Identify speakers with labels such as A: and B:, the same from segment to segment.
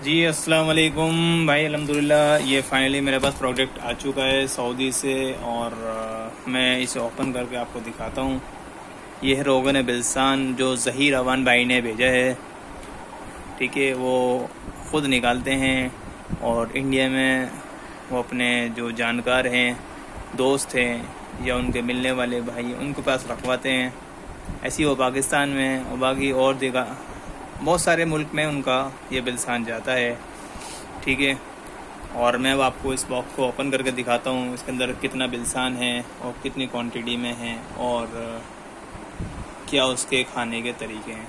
A: जी अस्सलाम वालेकुम भाई। अल्हम्दुलिल्लाह ये फाइनली मेरे पास प्रोडक्ट आ चुका है सऊदी से और मैं इसे ओपन करके आपको दिखाता हूँ। ये है रोगन बिलसान जो ज़हीर अवान भाई ने भेजा है। ठीक है, वो ख़ुद निकालते हैं और इंडिया में वो अपने जो जानकार हैं, दोस्त हैं या उनके मिलने वाले भाई उनके पास रखवाते हैं। ऐसी वो पाकिस्तान में और बाकी और जगह बहुत सारे मुल्क में उनका ये बिलसान जाता है। ठीक है, और मैं अब आपको इस बॉक्स को ओपन करके दिखाता हूँ इसके अंदर कितना बिलसान है और कितनी क्वांटिटी में है और क्या उसके खाने के तरीके हैं।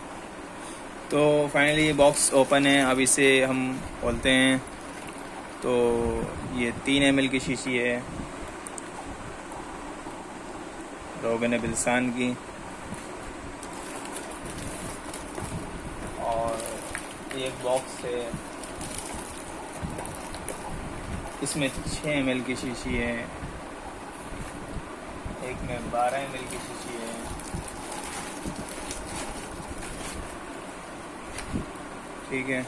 A: तो फाइनली ये बॉक्स ओपन है, अब इसे हम खोलते हैं। तो ये 3 ml की शीशी है रोगन बिलसान की और एक बॉक्स है, इसमें 6 ml की शीशी है, एक में 12 ml की शीशी है। ठीक है,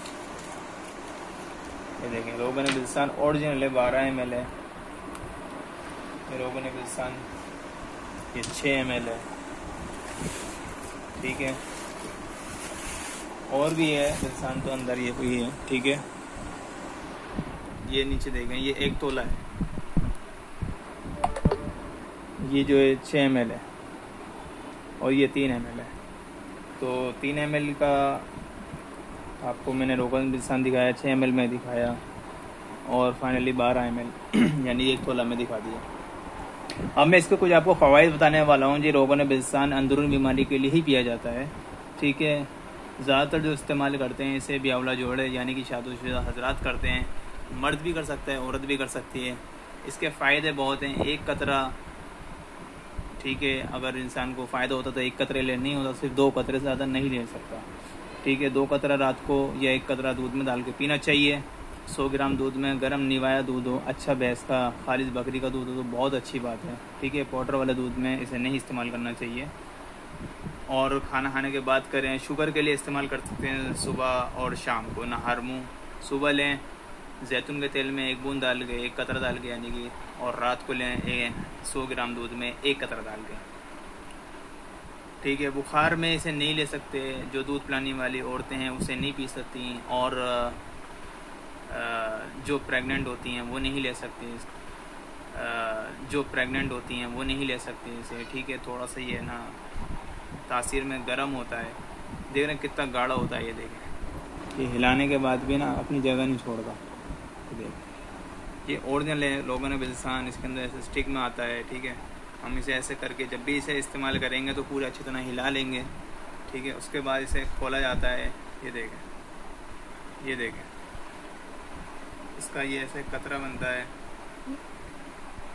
A: ये देखें रोगन बिलसान ओरिजिनल है, 12 ml है। ये रोगन बिलसान ये 6 ml है। ठीक है, और भी है बिलसान तो अंदर ये हुई है। ठीक है, ये नीचे देखें ये 1 तोला है, ये जो है 6 ml है और ये 3 ml है। तो 3 ml का आपको मैंने रोगन बिलसान दिखाया, 6 ml में दिखाया और फाइनली 12 ml यानी 1 तोला में दिखा दिया। अब मैं इसके कुछ आपको फ़वाइद बताने वाला हूँ। जी रोगन बिलसान अंदरूनी बीमारी के लिए ही पिया जाता है। ठीक है, ज़्यादातर जो इस्तेमाल करते हैं इसे ब्यावला जोड़े यानी कि शादीशुदा हजरात करते हैं। मर्द भी कर सकता है, औरत भी कर सकती है। इसके फ़ायदे बहुत हैं। 1 कतरा, ठीक है, अगर इंसान को फ़ायदा होता तो 1 कतरे ले, नहीं होता सिर्फ 2 कतरे से ज़्यादा नहीं ले सकता। ठीक है, 2 कतरा रात को या 1 कतरा दूध में डाल के पीना चाहिए। 100 ग्राम दूध में गर्म निवाया दूध हो, अच्छा भैंस का खालिस बकरी का दूध हो तो बहुत अच्छी बात है। ठीक है, पाउडर वाले दूध में इसे नहीं इस्तेमाल करना चाहिए। और खाना खाने के बाद करें, शुगर के लिए इस्तेमाल कर सकते हैं सुबह और शाम को। नहर मुँह सुबह लें जैतून के तेल में 1 बूंद डाल के, 1 कतरा डाल के यानी कि, और रात को लें 100 ग्राम दूध में 1 कतरा डाल के। ठीक है, बुखार में इसे नहीं ले सकते, जो दूध पिलाने वाली औरतें हैं उसे नहीं पी सकती और जो प्रेग्नेंट होती हैं वो नहीं ले सकती, जो प्रेग्नेंट होती हैं वो नहीं ले सकती इसे। ठीक है, थोड़ा सा ये ना तासीर में गर्म होता है। देख रहे हैं कितना गाढ़ा होता है, ये देखें, ये हिलाने के बाद भी ना अपनी जगह नहीं छोड़ता। देख ये ओरिजिनल है रोगन बिलसान, इसके अंदर ऐसे स्टिक में आता है। ठीक है, हम इसे ऐसे करके जब भी इसे इस्तेमाल करेंगे तो पूरा अच्छी तरह हिला लेंगे। ठीक है, उसके बाद इसे खोला जाता है। ये देखें, ये देखें, इसका ये ऐसे कतरा बनता है।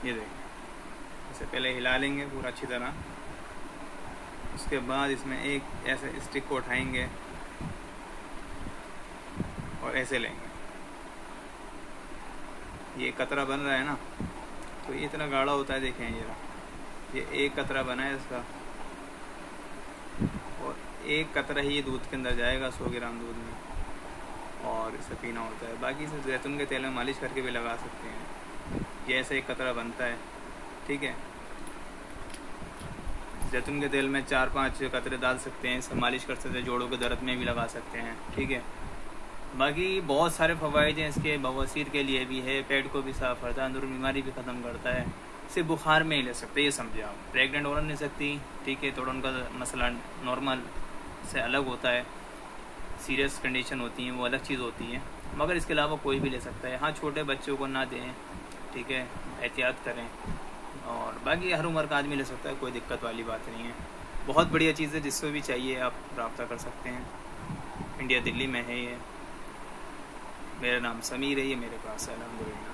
A: ये देखें, इसे पहले हिला लेंगे पूरा अच्छी तरह, उसके बाद इसमें एक ऐसे स्टिक को उठाएंगे और ऐसे लेंगे। ये कतरा बन रहा है ना, तो ये इतना गाढ़ा होता है। देखें ये 1 कतरा बना है इसका और 1 कतरा ही दूध के अंदर जाएगा 100 ग्राम दूध में, और इसे पीना होता है। बाकी इसे जैतून के तेल में मालिश करके भी लगा सकते हैं। ये ऐसे 1 कतरा बनता है। ठीक है, जैतून के तेल में 4-5 कतरे डाल सकते हैं, इसे मालिश कर सकते हैं, जोड़ों के दर्द में भी लगा सकते हैं। ठीक है, बाकी बहुत सारे फ़वाइद हैं इसके, बवासीर के लिए भी है, पेट को भी साफ़ करता है, अंदरूनी बीमारी भी ख़त्म करता है। सिर्फ बुखार में ही ले सकते, ये समझे आप। प्रेग्नेंट औरत नहीं सकती। ठीक है, थोड़ा उनका मसला नॉर्मल से अलग होता है, सीरियस कंडीशन होती हैं वो अलग चीज़ होती है, मगर इसके अलावा कोई भी ले सकता है। हाँ, छोटे बच्चों को ना दें। ठीक है, एहतियात करें। और बाकी हर उम्र का आदमी ले सकता है, कोई दिक्कत वाली बात नहीं है। बहुत बढ़िया चीज़ है, जिससे भी चाहिए आप रब्ता कर सकते हैं। इंडिया दिल्ली में है ये। मेरा नाम समीर है, ये मेरे पास है अल्हम्दुलिल्लाह।